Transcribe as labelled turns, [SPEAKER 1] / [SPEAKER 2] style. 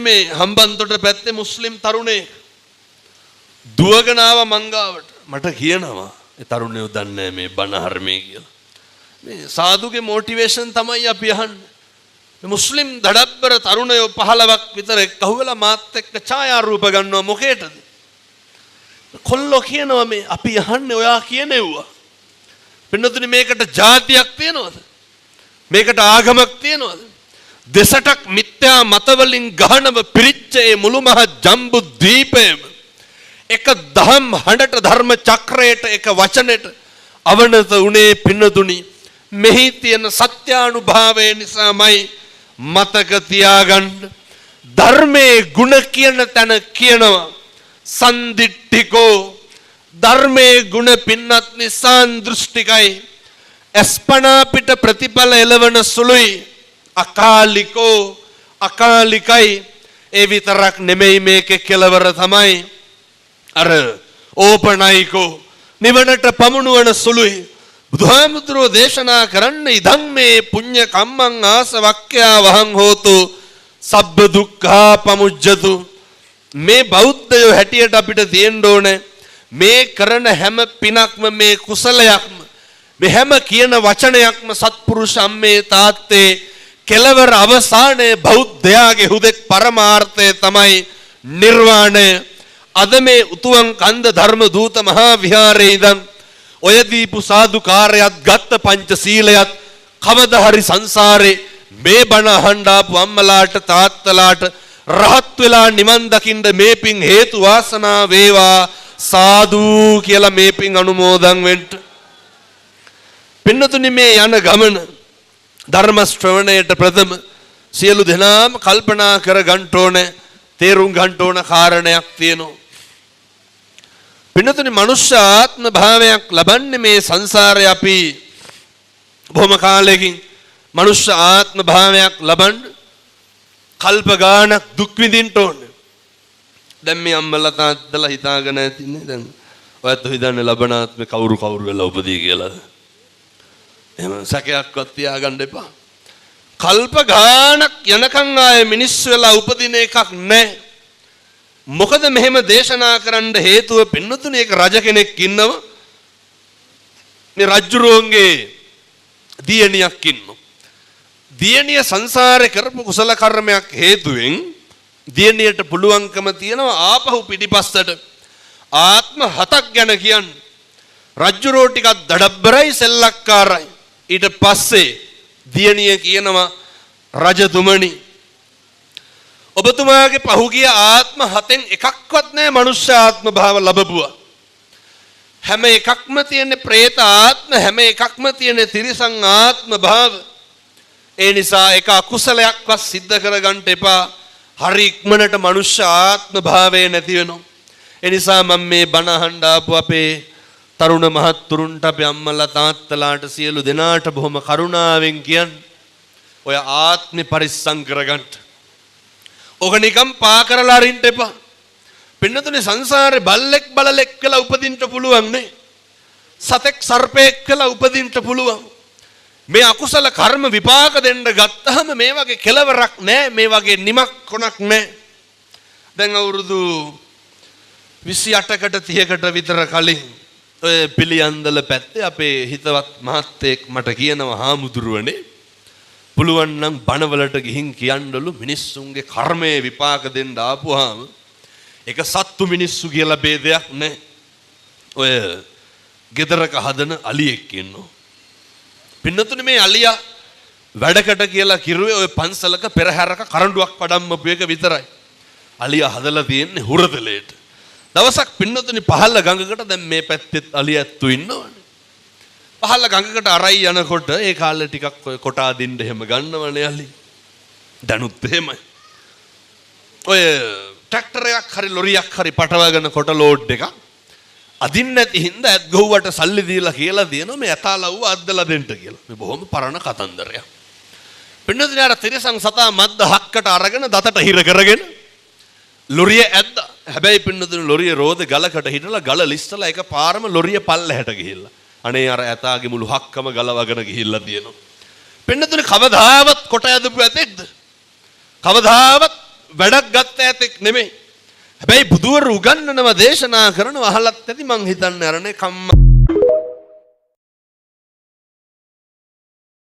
[SPEAKER 1] මේ හම්බන්තොට පැත්තේ මුස්ලිම් තරුණයෙක් දුවගෙන ආව මංගාවට. මට කියනවා ඒ තරුණයෝ දන්නේ මේ බණ හර්මයේ කියලා. මේ සාදුගේ මොටිවේෂන් තමයි අපි අහන්නේ. මේ මුස්ලිම් දඩබ්බර තරුණයෝ 15ක් විතර එක්කහුවලා මාත් එක්ක ඡායාරූප ගන්නවා මොකේටද? කොල්ලෝ කියනවා මේ අපි අහන්නේ ඔයා කියනෙව්වා. පින්නතුනි මේකට ජාතියක් තියනවද? මේකට ආගමක් තියනවද? දෙසටක් මිත්‍යා මතවලින් ගහනව පිරිච්ච ඒ මුළු මහ ජම්බු දීපයම එක දහම් හඬට ධර්ම චක්‍රයට එක වචනෙට අවනත උනේ පින්නතුනි මෙහි තියෙන සත්‍යානුභාවය නිසාමයි. මතක තියාගන්න ධර්මයේ ගුණ කියන තැන කියනවා සන්දිට්ඨිකෝ. ධර්මයේ ගුණ පින්නත්නි සාන්දෘෂ්ටිකයි. අස්පනා පිට ප්‍රතිඵල එළවන සුළුයි. අකාලිකෝ අකාලිකයි. ඒ විතරක් නෙමෙයි මේකේ කෙලවර තමයි අර ඕපනයිකෝ නිවනට පමුණුවන සුළුයි. බුදුහාමුදුරෝ දේශනා කරන්න ඉදං මේ පුඤ්ඤ කම්මං ආසවක්ඛ්‍යා වහං හෝතු සබ්බ දුක්ඛා පමුජ්ජතු. මේ බෞද්ධයෝ හැටියට අපිට තියෙන්න ඕනේ මේ කරන හැම පිනක්ම මේ කුසලයක්ම මේ හැම කියන වචනයක්ම සත්පුරුෂ අම්මේ තාත්තේ කෙලවර අවසානයේ බෞද්ධයාගේ හුදෙක් පරමාර්ථය තමයි නිර්වාණය. අද මේ උතුම් කන්ද ධර්ම දූත මහා විහාරයේ ඉඳන් ඔය දීපු සාදුකාරයත් ගත්ත පංච සීලයත් කවදා හරි සංසාරේ මේ බණ අහන්න ආපු අම්මලාට තාත්තලාට රහත් වෙලා නිවන් දකින්න මේ පින් හේතු වාසනා වේවා සාදු කියලා මේ පින් අනුමෝදන් වෙන්න. පින්නතුනි මේ යන ගමන ධර්ම ශ්‍රවණයට ප්‍රථම සියලු දෙනාම කල්පනා කර ගන්න ඕනේ තේරුම් ගන්න ඕන කාරණයක් තියෙනවා. පින්නතුනි මනුෂ්‍ය ආත්ම භාවයක් ලබන්නේ මේ සංසාරේ අපි බොහොම කාලෙකින් මනුෂ්‍ය ආත්ම භාවයක් ලබන්න කල්ප ගානක් දුක් විඳින්න ඕනේ. දැන් මේ අම්මලා තාත්තලා හිතාගෙන ඇතිනේ දැන් ඔයත් හිතන්නේ ලබන ආත්මේ කවුරු වෙලා උපදී කියලා. එහෙම සැකයක්වත් තියාගන්න එපා. කල්ප ගානක් යනකම් ආයේ මිනිස්සු වෙලා උපදින එකක් නැහැ. මොකද මෙහෙම දේශනා කරන්න හේතුව පින්නතුනේ එක රජ කෙනෙක් ඉන්නවා. මේ රජුරුවන්ගේ දියණියක් ඉන්නවා. දියණිය සංසාරේ කරපු කුසල කර්මයක් හේතුවෙන් දියණියට පුළුවන්කම තියෙනවා ආපහු පිටිපස්සට ආත්ම 7ක් ගැන කියන්න. රජුරෝ ටිකක් දඩබ්බරයි සෙල්ලක්කාරයි. ඊට පස්සේ දියණිය කියනවා රජතුමනි ඔබතුමාගේ පහුගිය ආත්ම 7න් එකක්වත් නැහැ මනුෂ්‍ය ආත්ම භාව ලැබුවා. හැම එකක්ම තියෙන പ്രേත ආත්ම හැම එකක්ම තියෙන තිරිසන් ආත්ම භාව. ඒ නිසා එක අකුසලයක්වත් සිද්ධ කරගන්න එපා. හරි ඉක්මනට මනුෂ්‍ය ආත්ම භාවය නැති වෙනවා. ඒ නිසා මම මේ බණ අහන්න ආපු අපේ තරුණ මහත්තුරුන්ට අපේ අම්මලා තාත්තලාට සියලු දෙනාට බොහොම කරුණාවෙන් කියන්නේ ඔය ආත්මේ පරිස්සම් කරගන්න. ඔක නිකම් පා කරලා අරින්න එපා. පින්නතුනේ සංසාරේ බල්ලෙක් බලලෙක් කියලා උපදින්න පුළුවන් නේ. සතෙක් සර්පෙක් කියලා උපදින්න පුළුවන්. මේ අකුසල කර්ම විපාක දෙන්න ගත්තාම මේ වගේ කෙලවරක් නැහැ. මේ වගේ නිමක් කොනක් නැහැ. දැන් අවුරුදු 28කට 30කට විතර කලින් ඔය පිළියන්දල පැත්තේ අපේ හිතවත් මහත්තයෙක් මට කියනවා හාමුදුරුවනේ පුළුවන් නම් බණවලට ගිහින් කියන්නලු මිනිස්සුන්ගේ කර්මයේ විපාක දෙන්න ආපුවාම ඒක සත්තු මිනිස්සු කියලා ભેදයක් නැහැ. ඔය ගෙදරක හදන අලියෙක් ඉන්නවා. පින්නතුනේ මේ අලියා වැඩකට කියලා කිරුවේ ඔය පන්සලක පෙරහැරක කරඬුවක් පඩම්මපු එක විතරයි. අලියා හදලා තියෙන්නේ හුරතලයට. දවසක් පින්නතුනේ පහළ ගඟකට දැන් මේ පැත්තෙත් අලියැත්තු ඉන්නවනේ. පහළ ගඟකට අරයි යනකොට ඒ කාලේ ටිකක් ඔය කොටා දින්න එහෙම ගන්නවනේ අලි. දැනුත් එහෙමයි. ඔය ට්‍රැක්ටර් එකක් හරි ලොරියක් හරි පටවගෙන කොට ලෝඩ් එකක් අදින්න නැති හින්දා ඇත් ගහුවට සල්ලි දීලා කියලා දෙනවා මේ ඇතාලව්ව අද්දලා දෙන්න කියලා. මේ බොහොම පරණ කතන්දරයක්. පින්නතුනේ අර තිරසං සතා මද්ද හක්කට අරගෙන දතට හිර කරගෙන ලොරිය ඇද්දා. හැබැයි පින්නතුනේ ලොරිය රෝද ගලකට හිටලා ගල ලිස්සලා එක පාරම ලොරිය පල්ලෙහාට ගිහිල්ලා. අනේ අර ඇතාගේ මුළු හක්කම ගලවගෙන ගිහිල්ලා තියෙනවා. පින්නතුනේ කවදාවත් කොට ඇදපු ඇතෙක්ද? කවදාවත් වැඩක් ගත්ත ඇතෙක් නෙමෙයි. හැබැයි බුදුවරු උගන්වනවා දේශනා කරනවා අහලත් ඇති මං හිතන්නේ අරනේ කම්ම